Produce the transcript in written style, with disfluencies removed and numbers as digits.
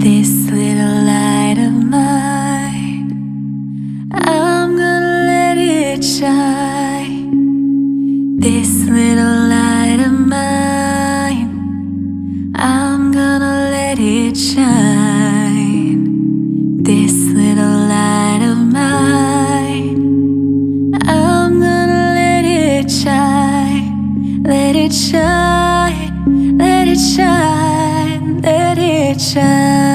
This little light of mine, I'm gonna let it shine. This little light of mine, I'm gonna let it shine. This little light of mine, I'm gonna let it shine. Let it shine, let it shine, let it shine.